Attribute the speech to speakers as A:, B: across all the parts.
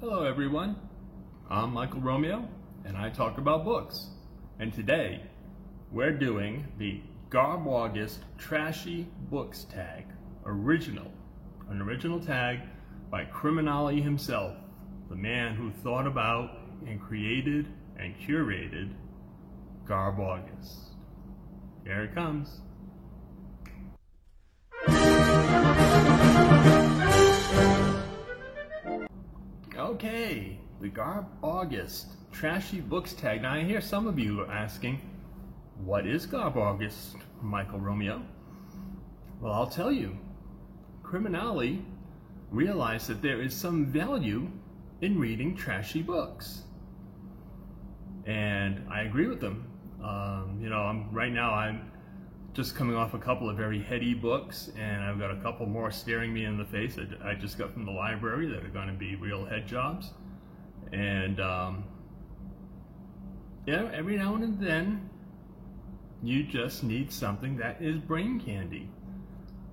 A: Hello everyone, I'm Michael Romeo and I talk about books. And today we're doing the Garb August Trashy Books tag, an original tag by Criminale himself, the man who thought about and created and curated Garb August. Here it comes. Okay, the Garb August Trashy Books tag. Now I hear some of you are asking, what is Garb August, Michael Romeo? Well, I'll tell you. Criminale realized that there is some value in reading trashy books. And I agree with them. Right now I'm just coming off a couple of very heady books, and I've got a couple more staring me in the face that I just got from the library that are going to be real head jobs. And every now and then you just need something that is brain candy.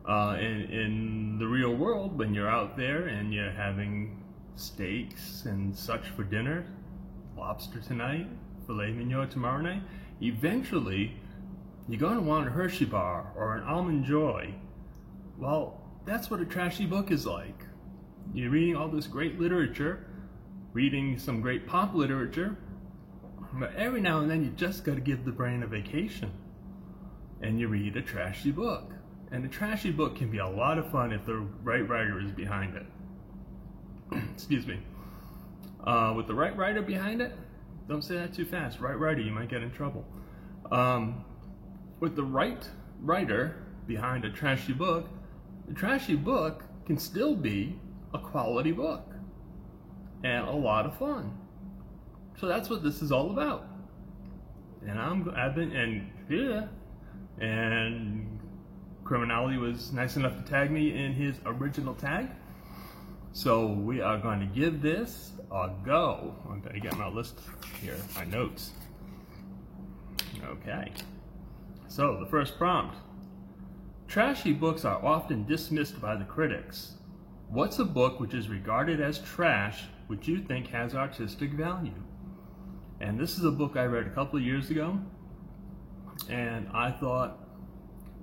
A: In the real world, when you're out there and you're having steaks and such for dinner, lobster tonight, filet mignon tomorrow night, eventually you're going to want a Hershey bar or an Almond Joy. Well, that's what a trashy book is like. You're reading all this great literature, reading some great pop literature, but every now and then you just got to give the brain a vacation and you read a trashy book. And a trashy book can be a lot of fun if the right writer is behind it. Excuse me. With the right writer behind it, don't say that too fast. Right writer, you might get in trouble. With the right writer behind a trashy book, the trashy book can still be a quality book and a lot of fun. So that's what this is all about. And Criminale was nice enough to tag me in his original tag. So we are going to give this a go. I'm going to get my list here, my notes. Okay. So, the first prompt. Trashy books are often dismissed by the critics. What's a book which is regarded as trash which you think has artistic value? And this is a book I read a couple of years ago, and I thought,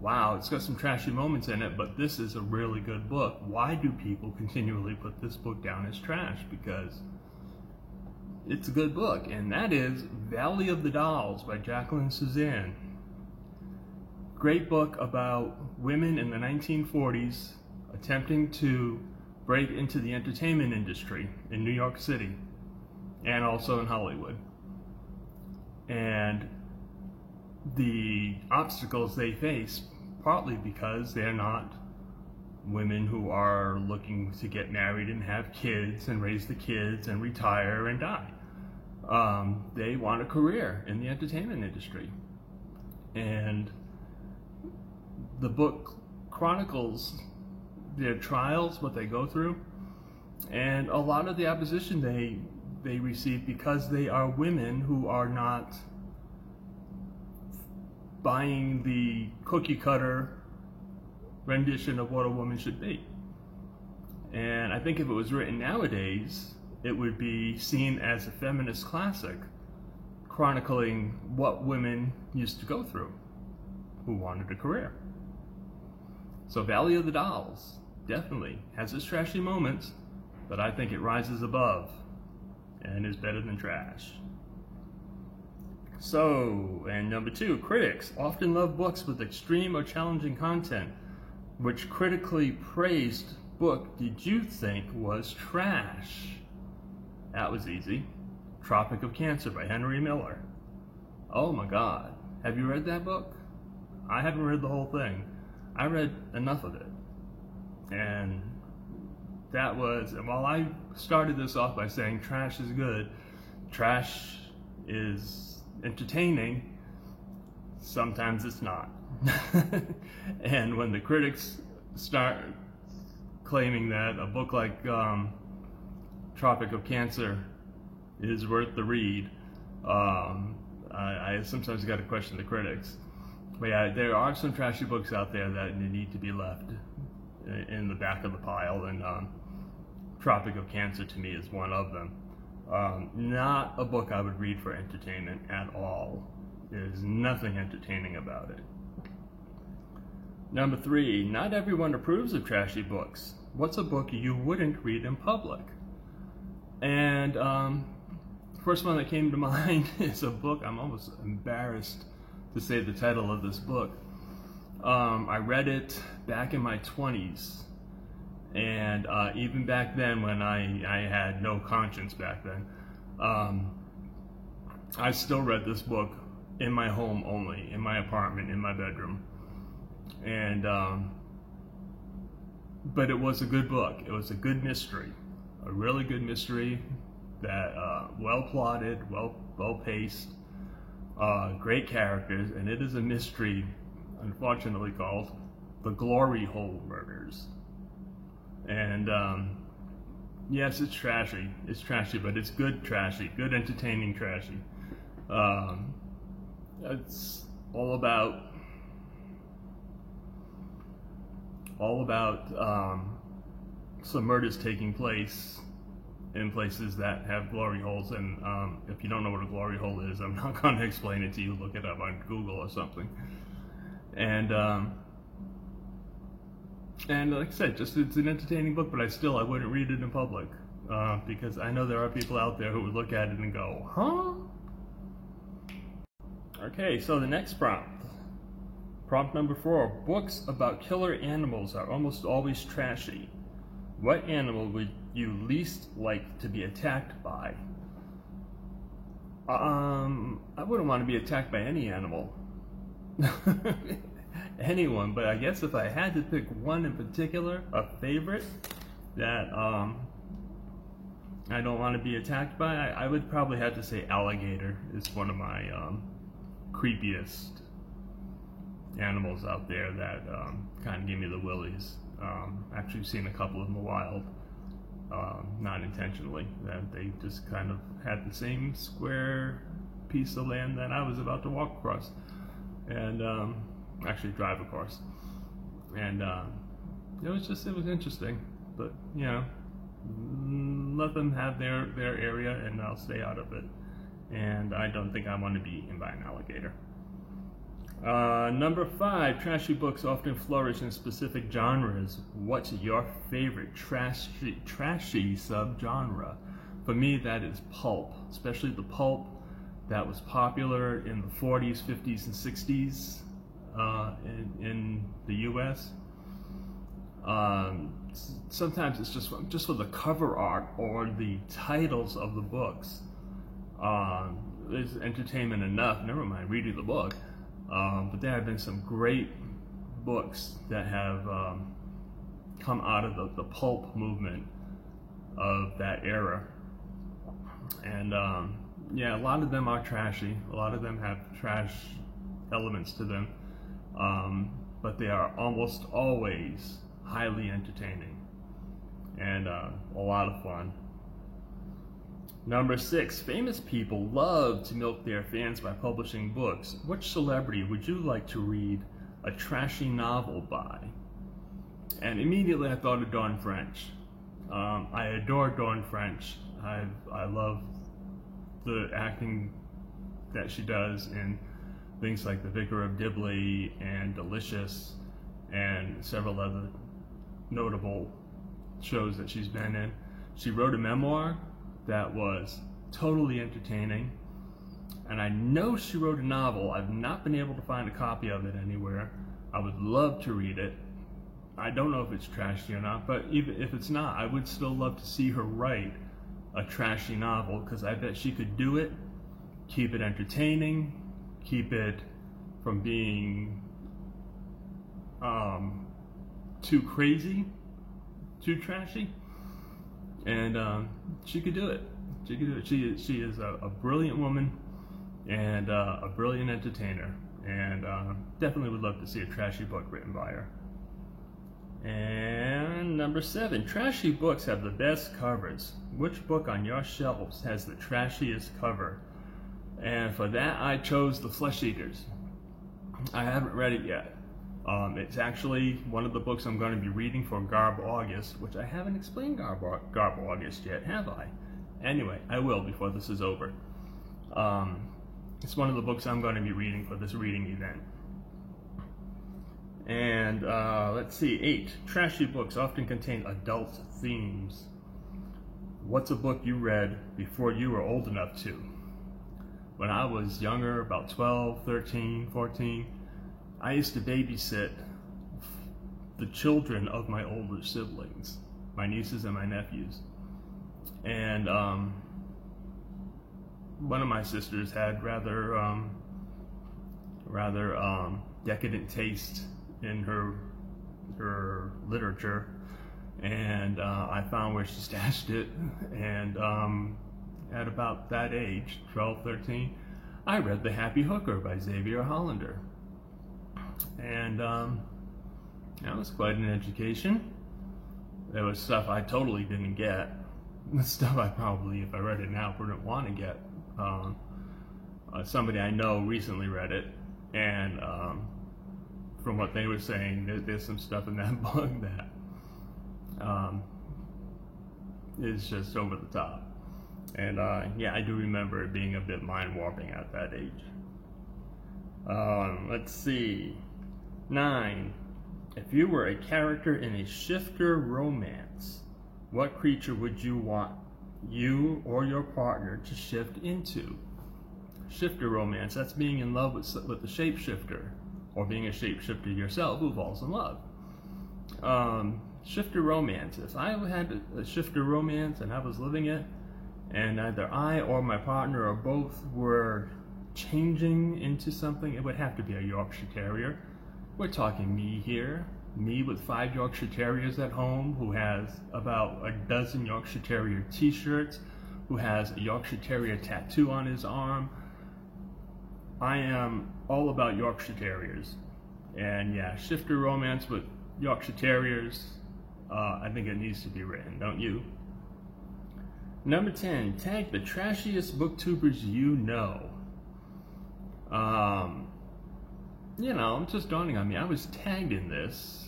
A: wow, it's got some trashy moments in it, but this is a really good book. Why do people continually put this book down as trash? Because it's a good book, and that is Valley of the Dolls by Jacqueline Susann. Great book about women in the 1940s attempting to break into the entertainment industry in New York City and also in Hollywood. And the obstacles they face, partly because they're not women who are looking to get married and have kids and raise the kids and retire and die. They want a career in the entertainment industry. And the book chronicles their trials, what they go through, and a lot of the opposition they receive because they are women who are not buying the cookie cutter rendition of what a woman should be. And I think if it was written nowadays, it would be seen as a feminist classic, chronicling what women used to go through who wanted a career. So Valley of the Dolls definitely has its trashy moments, but I think it rises above and is better than trash. So, and number 2, critics often love books with extreme or challenging content. Which critically praised book did you think was trash? That was easy. Tropic of Cancer by Henry Miller. Oh my God. Have you read that book? I haven't read the whole thing. I read enough of it. And that was, while I started this off by saying trash is good, trash is entertaining, sometimes it's not. And when the critics start claiming that a book like Tropic of Cancer is worth the read, I sometimes got to question the critics. But yeah, there are some trashy books out there that need to be left in the back of the pile, and Tropic of Cancer to me is one of them. Not a book I would read for entertainment at all. There's nothing entertaining about it. Number 3, not everyone approves of trashy books. What's a book you wouldn't read in public? And first one that came to mind is a book, I'm almost embarrassed to say the title of this book. I read it back in my 20s, and even back then when I had no conscience back then, I still read this book in my home only, in my apartment, in my bedroom. And but it was a good book. It was a good mystery, a really good mystery that well plotted, well paced, great characters, and it is a mystery, unfortunately, called The Glory Hole Murders. And yes, it's trashy. It's trashy, but it's good trashy, good entertaining trashy. It's all about some murders taking place in places that have glory holes. And if you don't know what a glory hole is, I'm not going to explain it to you. Look it up on Google or something. And like I said, just it's an entertaining book, but I wouldn't read it in public because I know there are people out there who would look at it and go, huh? Okay, so the next prompt. Prompt number 4, books about killer animals are almost always trashy. What animal would you least like to be attacked by? I wouldn't want to be attacked by any animal. Anyone, but I guess if I had to pick one in particular, a favorite that I don't want to be attacked by, I would probably have to say alligator is one of my creepiest animals out there that kind of give me the willies. Actually seen a couple of them in the wild, not intentionally, that they just kind of had the same square piece of land that I was about to walk across, and actually drive across. And it was interesting, but you know, let them have their area and I'll stay out of it. And I don't think I want to be eaten by an alligator. Number 5, trashy books often flourish in specific genres. What's your favorite trashy subgenre? For me, that is pulp, especially the pulp that was popular in the 40s, 50s, and 60s in the U.S. Sometimes it's just for the cover art or the titles of the books. There's entertainment enough, never mind reading the book. But there have been some great books that have come out of the pulp movement of that era. And yeah, a lot of them are trashy. A lot of them have trash elements to them. But they are almost always highly entertaining and a lot of fun. Number 6, famous people love to milk their fans by publishing books. Which celebrity would you like to read a trashy novel by? And immediately I thought of Dawn French. I adore Dawn French. I love the acting that she does in things like The Vicar of Dibley and Delicious and several other notable shows that she's been in. She wrote a memoir that was totally entertaining, and I know she wrote a novel. I've not been able to find a copy of it anywhere. I would love to read it. I don't know if it's trashy or not, but even if it's not, I would still love to see her write a trashy novel, because I bet she could do it, keep it entertaining, keep it from being too crazy, too trashy. And she could do it. She could do it. She is a brilliant woman and a brilliant entertainer. And definitely would love to see a trashy book written by her. And number 7, trashy books have the best covers. Which book on your shelves has the trashiest cover? And for that, I chose The Flesh Eaters. I haven't read it yet. It's actually one of the books I'm going to be reading for Garb August, which I haven't explained Garb August yet, have I? Anyway, I will before this is over. It's one of the books I'm going to be reading for this reading event. And let's see, 8. Trashy books often contain adult themes. What's a book you read before you were old enough to? When I was younger, about 12, 13, 14, I used to babysit the children of my older siblings, my nieces and my nephews. And one of my sisters had rather decadent taste in her literature, and I found where she stashed it, and at about that age, 12, 13, I read The Happy Hooker by Xavier Hollander, and that was quite an education. There was stuff I totally didn't get, the stuff I probably, if I read it now, wouldn't want to get. Somebody I know recently read it, and from what they were saying, there's some stuff in that book that is just over the top. And yeah, I do remember it being a bit mind-warping at that age. Let's see. 9. If you were a character in a shifter romance, what creature would you want you or your partner to shift into? Shifter romance, that's being in love with the shapeshifter, or being a shapeshifter yourself who falls in love. Shifter romance, if I had a shifter romance and I was living it, and either I or my partner or both were changing into something, it would have to be a Yorkshire Terrier. We're talking me here, me with 5 Yorkshire Terriers at home, who has about a dozen Yorkshire Terrier t-shirts, who has a Yorkshire Terrier tattoo on his arm. I am all about Yorkshire Terriers. And yeah, shifter romance with Yorkshire Terriers, I think it needs to be written, don't you? Number 10, tag the trashiest booktubers you know. You know, it's just dawning on me, I was tagged in this,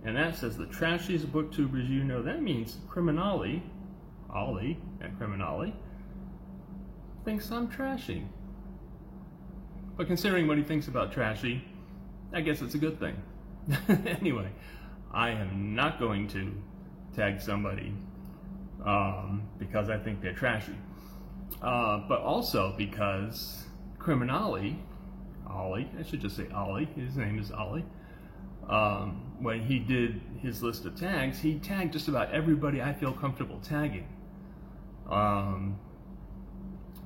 A: and that says the trashiest booktubers you know. That means Criminali, Ollie at Criminali, thinks I'm trashy. But considering what he thinks about trashy, I guess it's a good thing. Anyway, I am not going to tag somebody because I think they're trashy. But also because Criminali, Ollie, I should just say Ollie, his name is Ollie, when he did his list of tags, he tagged just about everybody I feel comfortable tagging.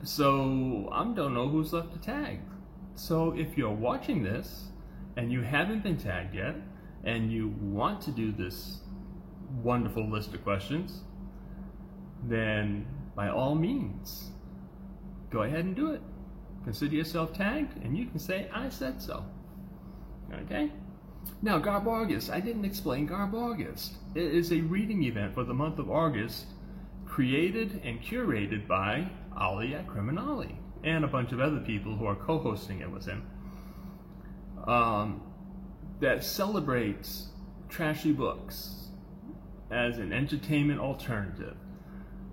A: So I don't know who's left to tag. So if you're watching this and you haven't been tagged yet, and you want to do this wonderful list of questions, then by all means, go ahead and do it. Consider yourself tagged, and you can say, I said so. Okay? Now, Garb August. I didn't explain Garb August. It is a reading event for the month of August, created and curated by Ollie at Criminali, and a bunch of other people who are co-hosting it with him, that celebrates trashy books as an entertainment alternative.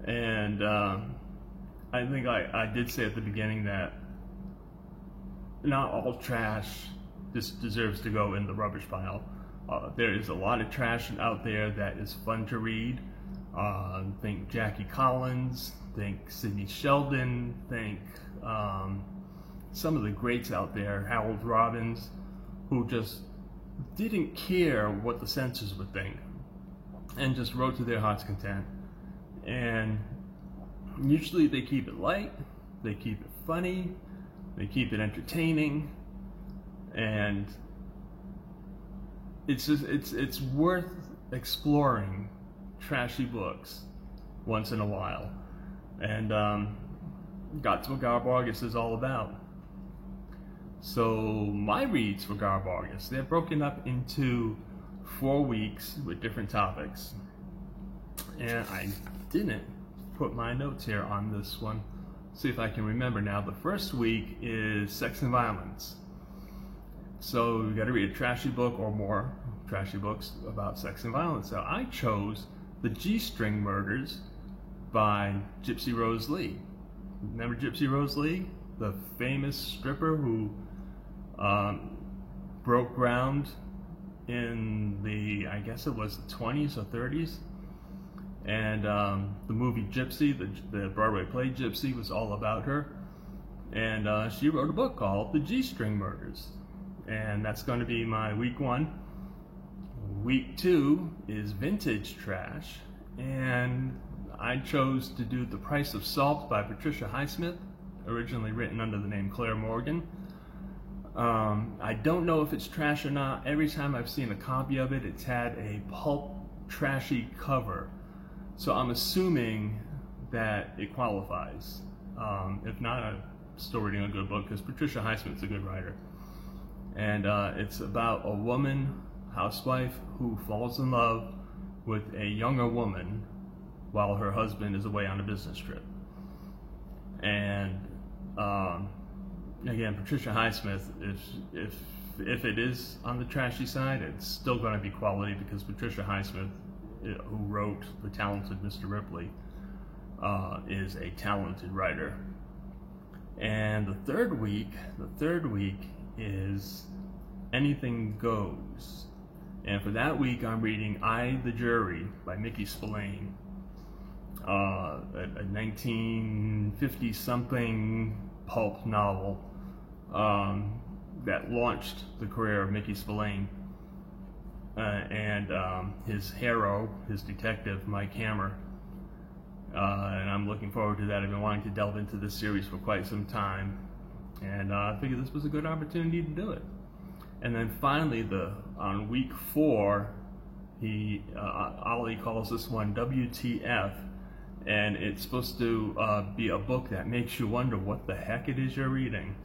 A: And I think I did say at the beginning that not all trash deserves to go in the rubbish pile. There is a lot of trash out there that is fun to read. Think Jackie Collins, think Sidney Sheldon, think some of the greats out there, Harold Robbins, who just didn't care what the censors would think and just wrote to their heart's content. And usually they keep it light, they keep it funny, they keep it entertaining, and it's worth exploring trashy books once in a while. And that's what Garb August is all about. So my reads for Garb August, they're broken up into 4 weeks with different topics. And I didn't put my notes here on this one. See if I can remember now. The first week is sex and violence. So you got to read a trashy book or more trashy books about sex and violence. So I chose The G-String Murders by Gypsy Rose Lee. Remember Gypsy Rose Lee, the famous stripper who broke ground in the, I guess it was the 20s or 30s? And the movie Gypsy, the Broadway play Gypsy, was all about her. And she wrote a book called The G-String Murders. And that's going to be my week 1. Week 2 is vintage trash. And I chose to do The Price of Salt by Patricia Highsmith, originally written under the name Claire Morgan. I don't know if it's trash or not. Every time I've seen a copy of it, it's had a pulp trashy cover. So I'm assuming that it qualifies. If not, I'm still reading a good book because Patricia Highsmith's a good writer. And it's about a woman, housewife, who falls in love with a younger woman while her husband is away on a business trip. And again, Patricia Highsmith, if it is on the trashy side, it's still going to be quality because Patricia Highsmith, who wrote The Talented Mr. Ripley, is a talented writer. And the third week is Anything Goes. And for that week, I'm reading I, the Jury by Mickey Spillane, a 1950-something pulp novel that launched the career of Mickey Spillane. And his hero, his detective, Mike Hammer. And I'm looking forward to that. I've been wanting to delve into this series for quite some time. And I figured this was a good opportunity to do it. And then finally, on week 4, Ollie calls this one WTF. And it's supposed to be a book that makes you wonder what the heck it is you're reading.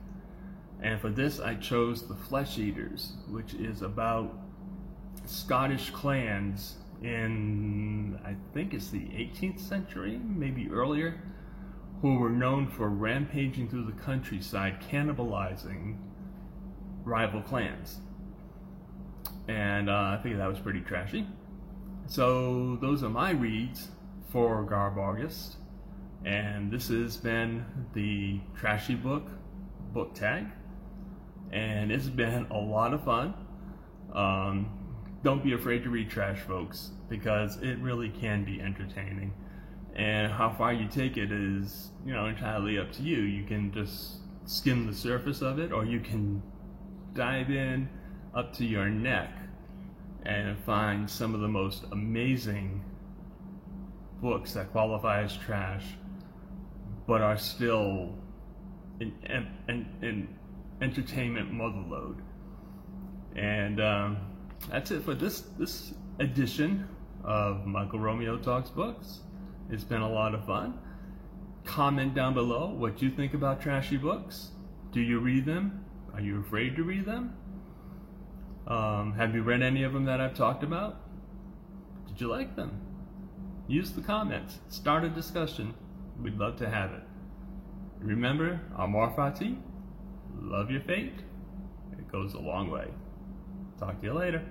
A: And for this, I chose The Flesh Eaters, which is about Scottish clans in, I think it's the 18th century, maybe earlier, who were known for rampaging through the countryside, cannibalizing rival clans. And I figured that was pretty trashy. So those are my reads for Garb August. And this has been the Trashy Book tag. And it's been a lot of fun. Don't be afraid to read trash, folks, because it really can be entertaining. And how far you take it is, entirely up to you. You can just skim the surface of it, or you can dive in up to your neck and find some of the most amazing books that qualify as trash, but are still in entertainment motherlode. And that's it for this edition of Michael Romeo Talks Books. It's been a lot of fun. Comment down below what you think about trashy books. Do you read them? Are you afraid to read them? Have you read any of them that I've talked about? Did you like them? Use the comments. Start a discussion. We'd love to have it. Remember, Amor Fati, love your fate. It goes a long way. Talk to you later.